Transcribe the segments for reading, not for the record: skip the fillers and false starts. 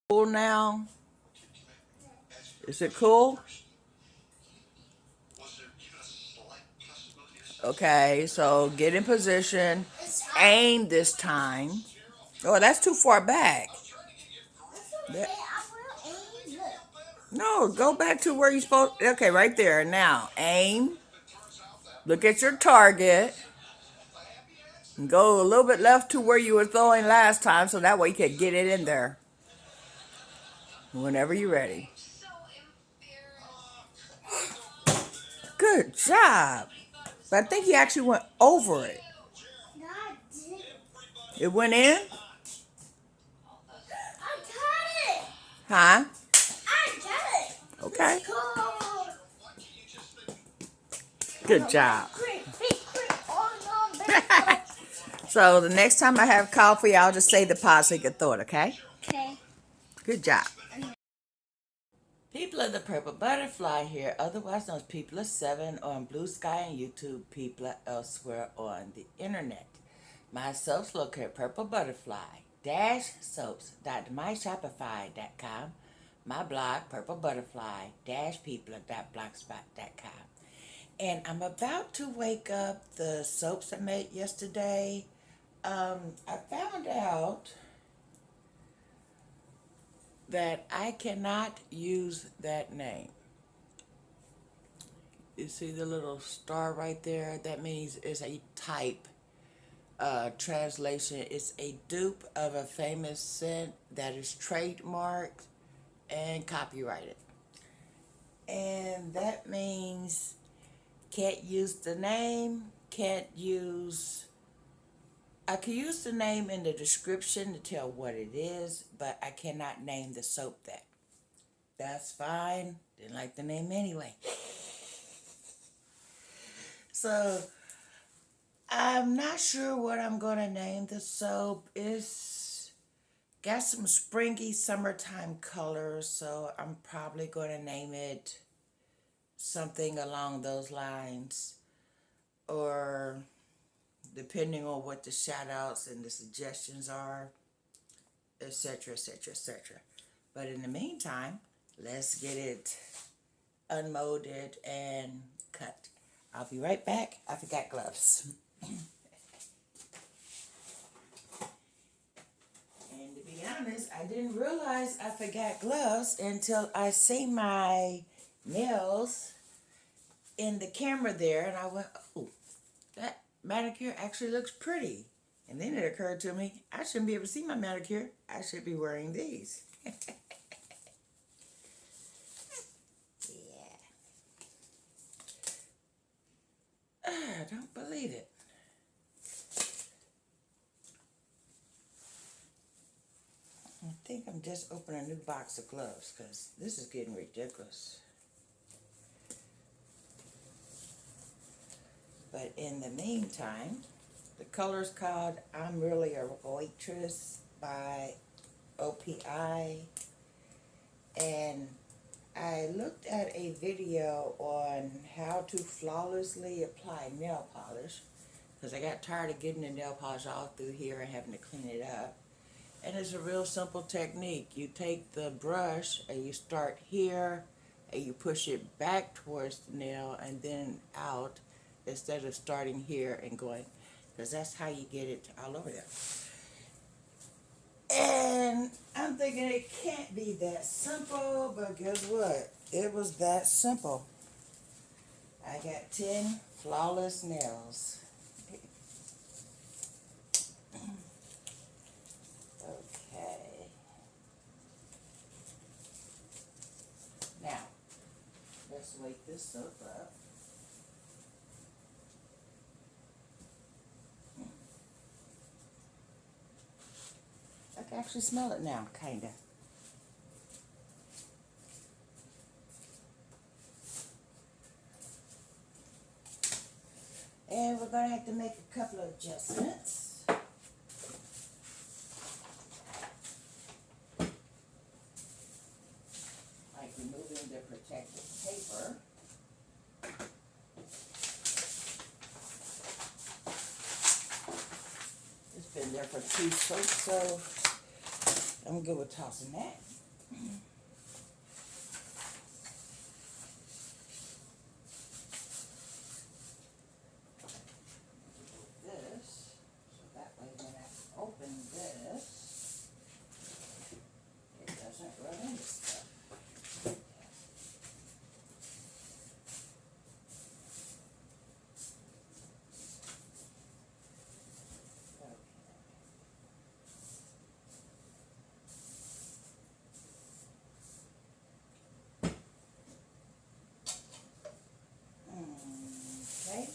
Cool now? Is it cool? Okay, so get in position. Aim this time. Oh, that's too far back. That- No, go back to where you supposed. Okay, right there. Now, aim. Look at your target. And go a little bit left to where you were throwing last time, so that way you can get it in there. Whenever you're ready. Good job. But I think you actually went over it. It went in? Huh? Okay. Good job. So the next time I have coffee, I'll just say the positive thought, okay? Okay. Good job. People of the Purple Butterfly here, otherwise known as People of Seven on Blue Sky and YouTube, people elsewhere on the internet. My soaps located at PurpleButterfly-soaps.myshopify.com. My blog, PurpleButterfly-people.blogspot.com. And I'm about to wake up the soaps I made yesterday. I found out that I cannot use that name. You see the little star right there? That means it's a type translation. It's a dupe of a famous scent that is trademarked and copyrighted. And that means can't use the name, can't use... I can use the name in the description to tell what it is, but I cannot name the soap that. That's fine. Didn't like the name anyway. So, I'm not sure what I'm going to name the soap. It's got some springy summertime colors, so I'm probably going to name it something along those lines. Or depending on what the shout outs and the suggestions are, etc., etc., etc. But in the meantime, let's get it unmolded and cut. I'll be right back. I forgot gloves. And to be honest, I didn't realize I forgot gloves until I see my nails in the camera there, and I went, oh, that manicure actually looks pretty. And then it occurred to me, I shouldn't be able to see my manicure. I should be wearing these. Yeah. I don't believe it. I think I'm just opening a new box of gloves because this is getting ridiculous. But in the meantime, the color's called I'm Really a Waitress by OPI. And I looked at a video on how to flawlessly apply nail polish because I got tired of getting the nail polish all through here and having to clean it up. And it's a real simple technique. You take the brush and you start here and you push it back towards the nail and then out instead of starting here and going, because that's how you get it all over there. And I'm thinking it can't be that simple, but guess what? It was that simple. I got 10 flawless nails. Okay. Now, let's wake this soap up. I can actually smell it now, kinda. And we're gonna have to make a couple of adjustments. Like removing the protective paper. It's been there for 2 soaps, so I'm good with tossing that. This, so that way when I open this, it doesn't run into stuff. Okay.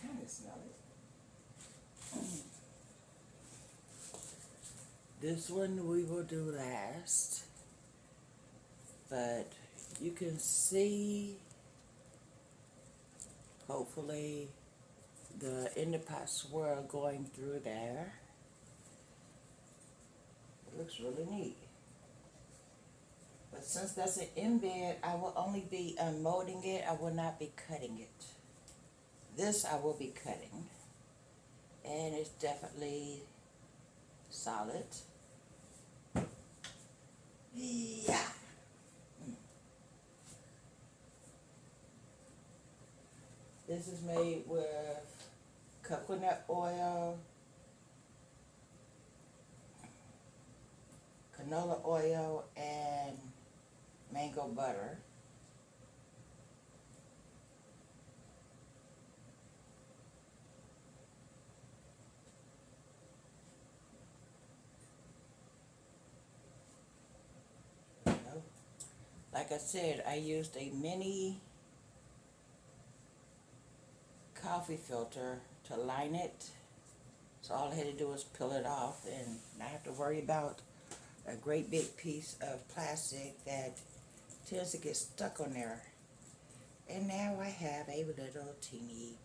Kind of smell it. This one we will do last, but you can see, hopefully, the Indipot swirl going through there. It looks really neat. But since that's an embed, I will only be unmolding it. I will not be cutting it. This I will be cutting. And it's definitely solid. Yeah. This is made with coconut oil, canola oil, and mango butter. Like I said, I used a mini coffee filter to line it. So all I had to do was peel it off and not have to worry about a great big piece of plastic that tends to get stuck on there. And now I have a little teeny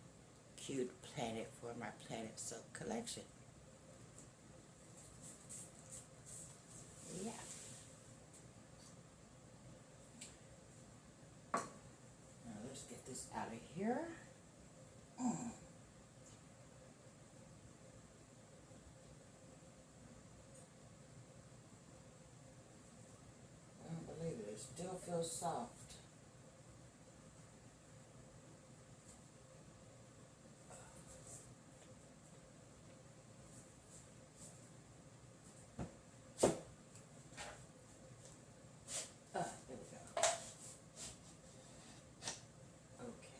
cute planet for my Planet Soap collection. Yeah. Now let's get this out of here. I don't believe it. It still feels soft. There we go. Okay.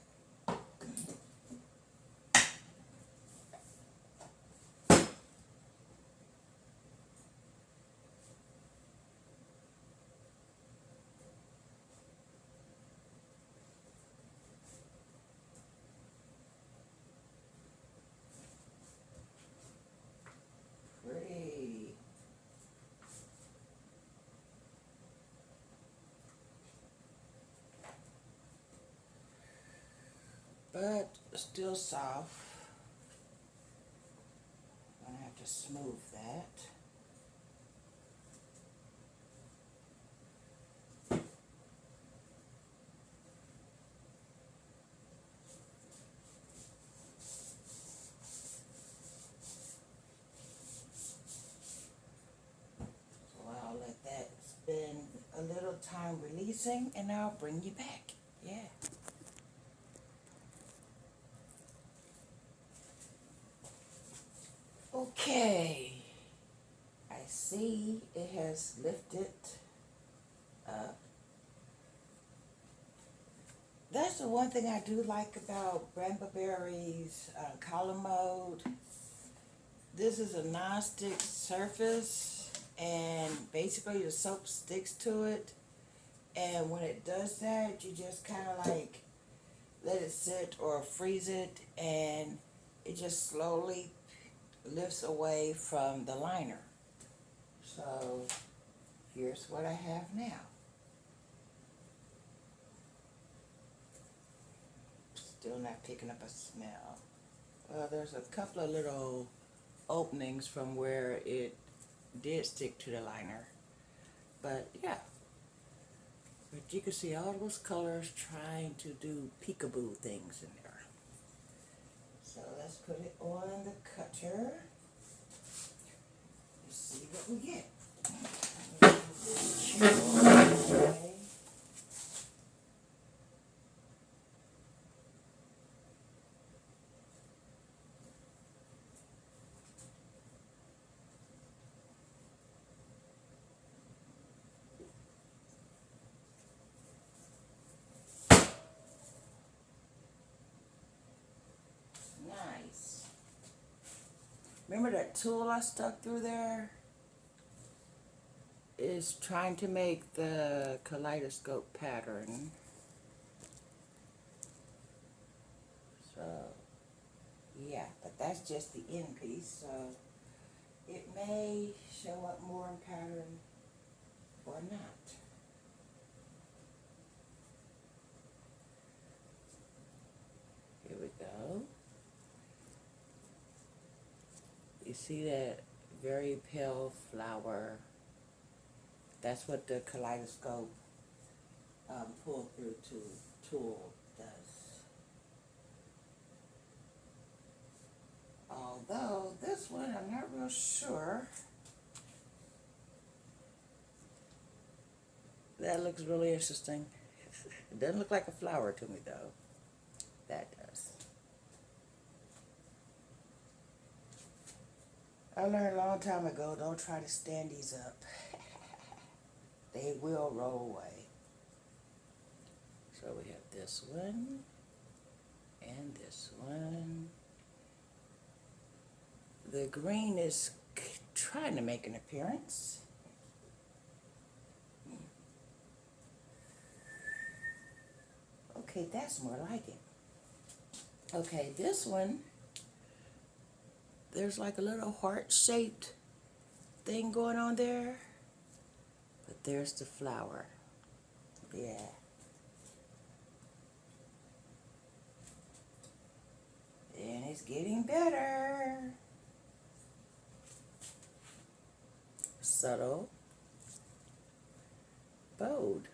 Pretty. But still soft. I'm gonna have to smooth that. So I'll let that spend a little time releasing and I'll bring you back. Yeah. Okay. I see it has lifted up. That's the one thing I do like about Brambleberry's column mode. This is a non-stick surface and basically the soap sticks to it, and when it does that you just kind of like let it sit or freeze it and it just slowly lifts away from the liner. So here's what I have now. Still not picking up a smell. Well, there's a couple of little openings from where it did stick to the liner. But yeah. But you can see all those colors trying to do peekaboo things in there. So let's put it on the cutter. Let's see what we get. Nice. Remember that tool I stuck through there? Is trying to make the kaleidoscope pattern. So, yeah, but that's just the end piece, so it may show up more in pattern or not. Here we go. You see that very pale flower? That's what the kaleidoscope pull through tool does. Although this one, I'm not real sure. That looks really interesting. It doesn't look like a flower to me though. That does. I learned a long time ago, don't try to stand these up. They will roll away. So we have this one and this one. The green is trying to make an appearance. Okay, that's more like it. Okay, this one, there's like a little heart-shaped thing going on there. But there's the flower. Yeah. And it's getting better. Subtle. Bold.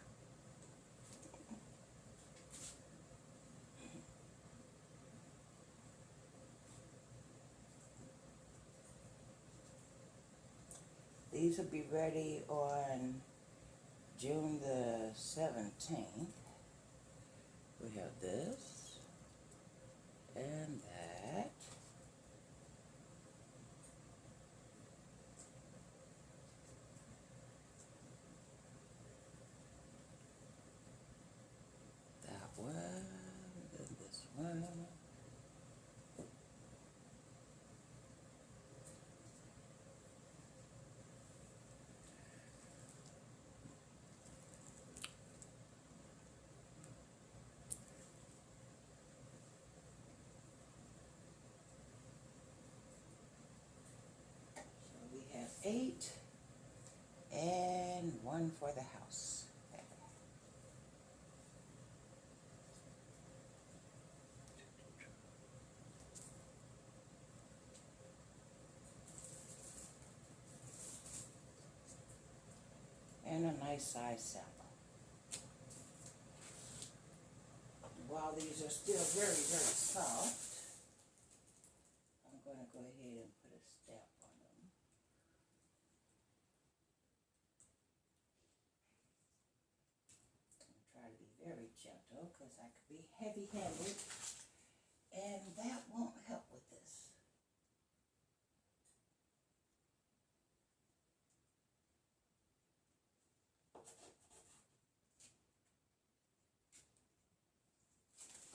These will be ready on June the 17th. We have this and that. That one, and this one. So we have 8 and 1 for the house. And a nice size sample. While these are still very, very soft, I'm going to go ahead and put a stamp on them. I'm going to try to be very gentle because I could be heavy-handed, and that won't help with this.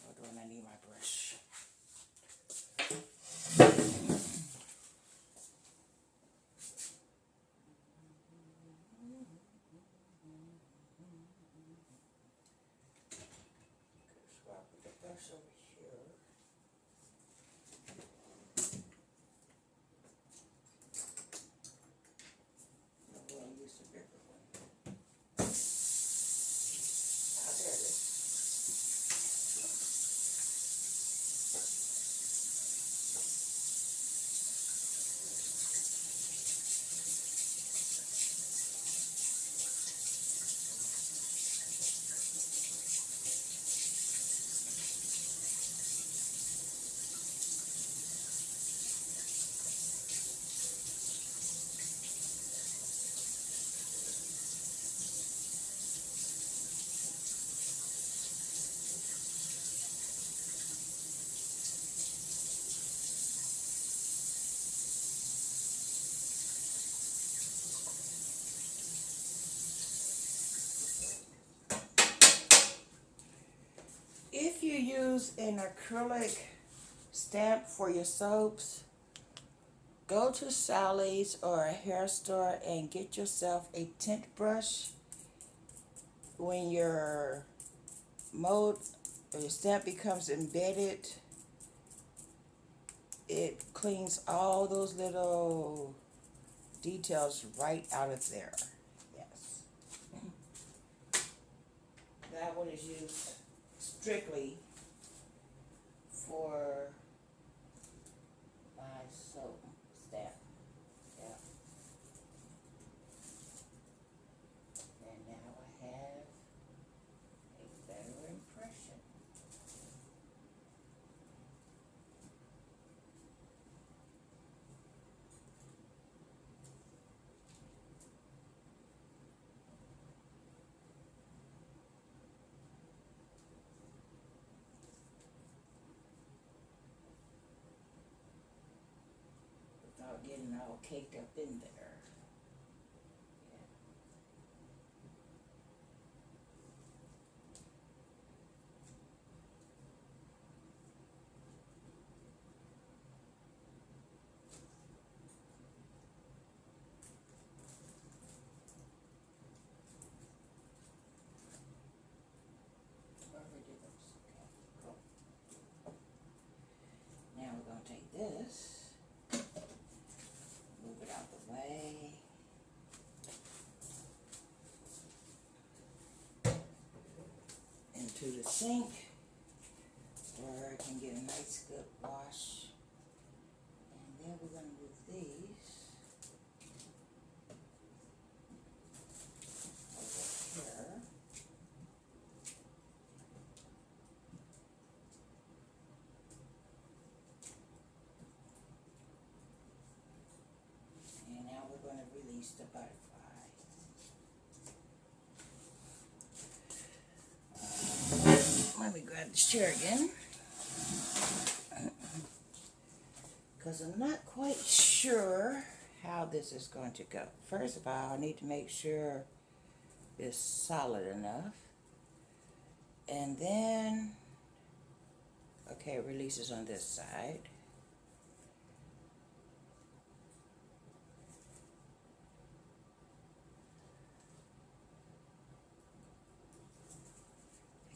Hold on, I need my brush. So I'll put the brush over here. I'm going to use the bigger one. Ah, there it is. use an acrylic stamp for your soaps, go to Sally's or a hair store and get yourself a tint brush. When your mold or your stamp becomes embedded, it cleans all those little details right out of there. Yes. That one is used strictly for my soap stamp. Yeah. And now I have a better impression. Without getting all caked up in there. Now we're going to take this, move it out the way, into the sink where I can get a nice good wash. And then we're going to move these over here. And now we're going to release the butterfly. Let me grab this chair again, because I'm not quite sure how this is going to go. First of all, I need to make sure it's solid enough. And then, okay, it releases on this side.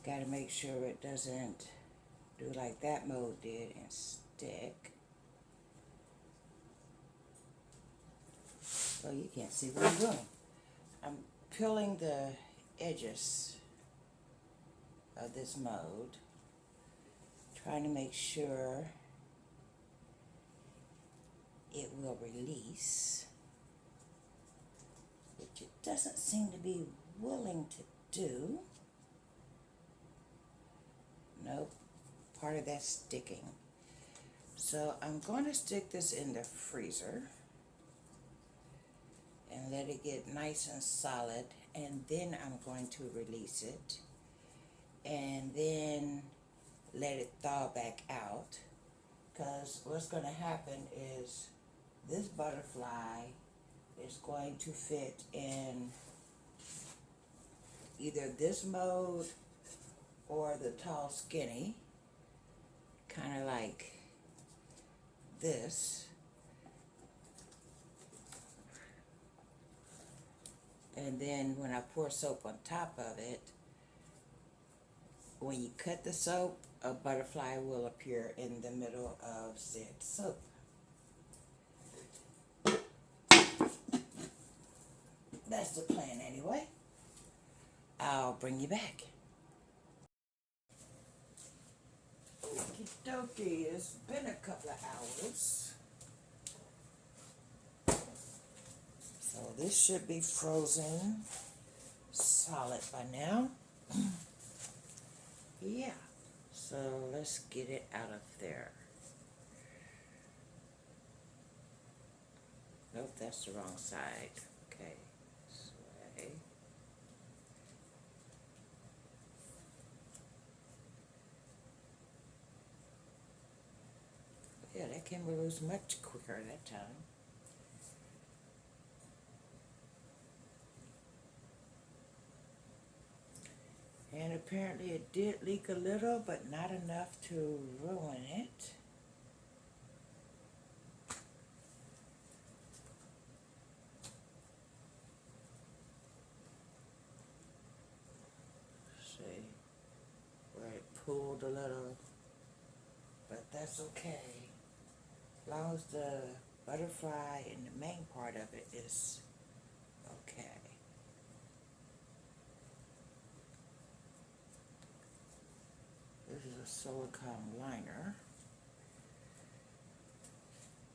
Got to make sure it doesn't do like that mold did and stick. So you can't see what I'm doing. I'm peeling the edges of this mold, trying to make sure it will release, which it doesn't seem to be willing to do. Nope, part of that's sticking. So I'm going to stick this in the freezer and let it get nice and solid, and then I'm going to release it and then let it thaw back out, because what's going to happen is this butterfly is going to fit in either this mold or the tall skinny, kind of like this. And then when I pour soap on top of it, when you cut the soap, a butterfly will appear in the middle of said soap. That's the plan anyway. I'll bring you back. Okie dokie, it's been a couple of hours. So this should be frozen solid by now. Yeah, so let's get it out of there. Nope, that's the wrong side. Okay, this way. Yeah, that came loose much quicker that time. And apparently apparently it did leak a little, but not enough to ruin it. See where it pulled a little, but that's okay. As long as the butterfly and the main part of it is okay. This is a silicone liner.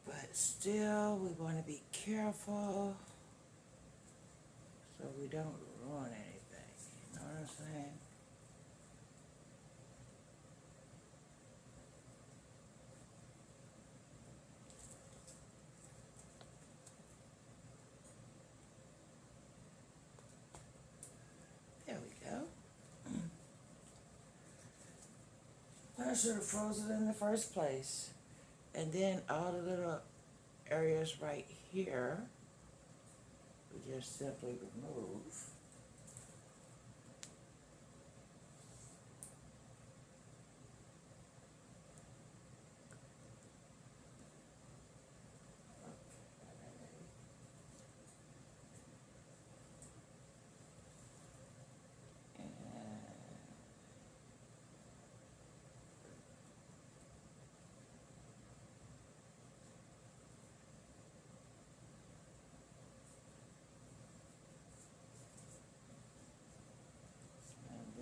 But still, we want to be careful so we don't ruin anything. You know what I'm saying? There we go. I should have frozen it in the first place. And then all the little areas right here, we just simply remove.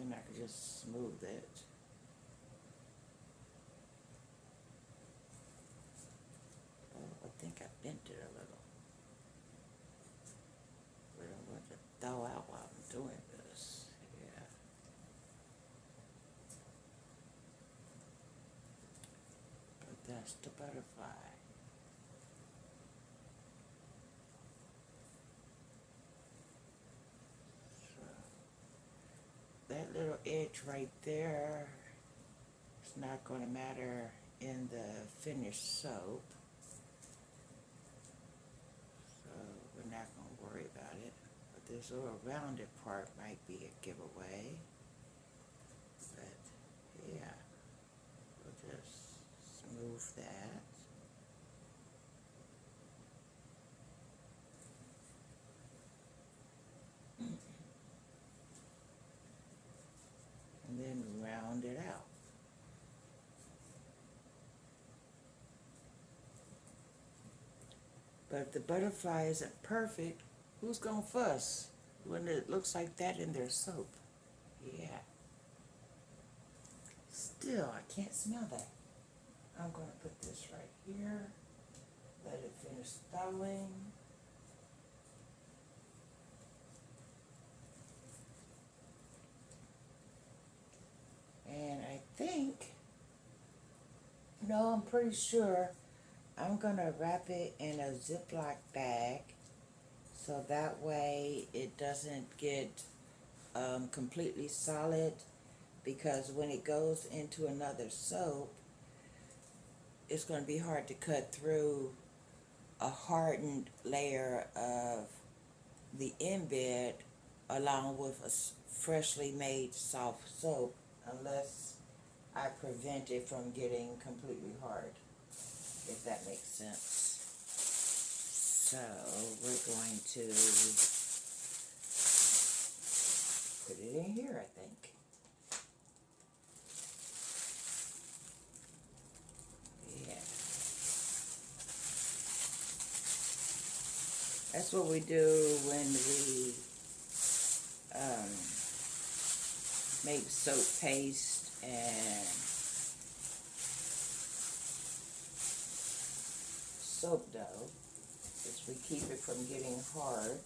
And then I can just smooth it. Oh, I think I bent it a little. But I want to thaw out while I'm doing this. Yeah. But that's the butterfly. That little edge right there is not going to matter in the finished soap, so we're not going to worry about it. But this little rounded part might be a giveaway, but yeah, we'll just smooth that. And then round it out. But if the butterfly isn't perfect, who's gonna fuss when it looks like that in their soap? Yeah. Still, I can't smell that. I'm gonna put this right here. Let it finish thawing. And I think, no, I'm pretty sure I'm gonna wrap it in a Ziploc bag so that way it doesn't get completely solid, because when it goes into another soap, it's going to be hard to cut through a hardened layer of the embed along with a freshly made soft soap, unless I prevent it from getting completely hard, if that makes sense. So we're going to put it in here, I think. Yeah. That's what we do when we make soap paste and soap dough, is we keep it from getting hard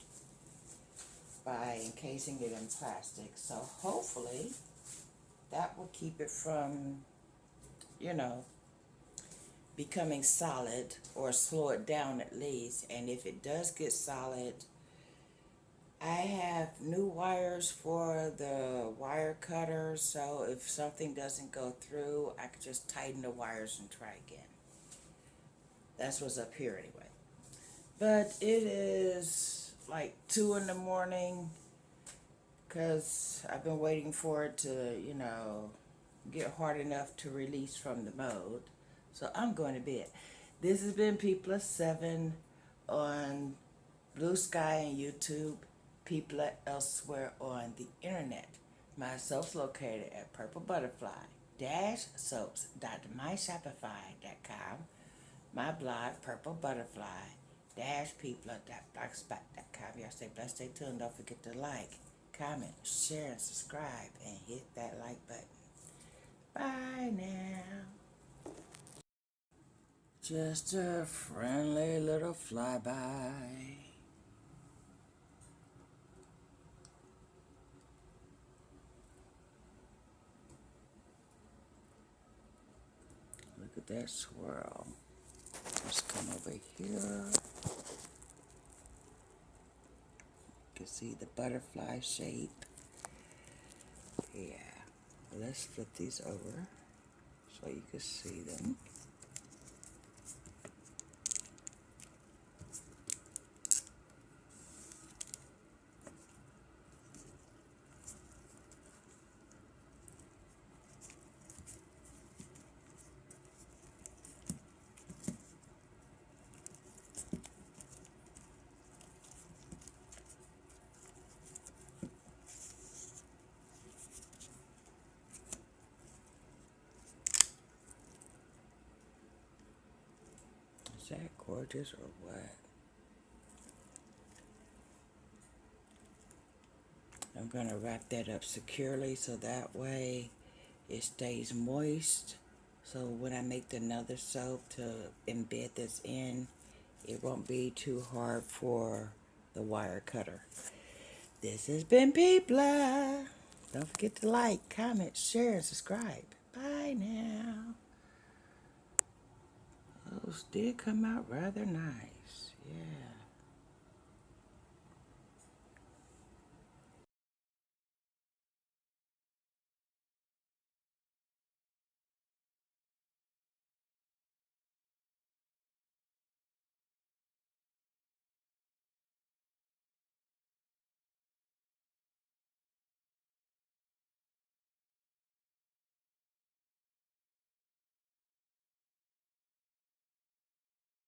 by encasing it in plastic. So hopefully that will keep it from, you know, becoming solid, or slow it down at least. And if it does get solid, I have new wires for the wire cutter, so if something doesn't go through, I could just tighten the wires and try again. That's what's up here anyway. But it is like 2 in the morning, because I've been waiting for it to, you know, get hard enough to release from the mold. So I'm going to bed. This has been P+7 on Blue Sky and YouTube, people elsewhere on the internet. My soaps located at PurpleButterfly-Soaps.myshopify.com. My blog, PurpleButterfly-People.blogspot.com. Y'all stay blessed, stay tuned. Don't forget to like, comment, share, and subscribe, and hit that like button. Bye now. Just a friendly little flyby. Look at that swirl. Let's come over here. You can see the butterfly shape. Yeah. Let's flip these over so you can see them. Is that gorgeous or what? I'm going to wrap that up securely so that way it stays moist. So when I make another soap to embed this in, it won't be too hard for the wire cutter. This has been Peepla. Don't forget to like, comment, share, and subscribe. Bye now. Those did come out rather nice.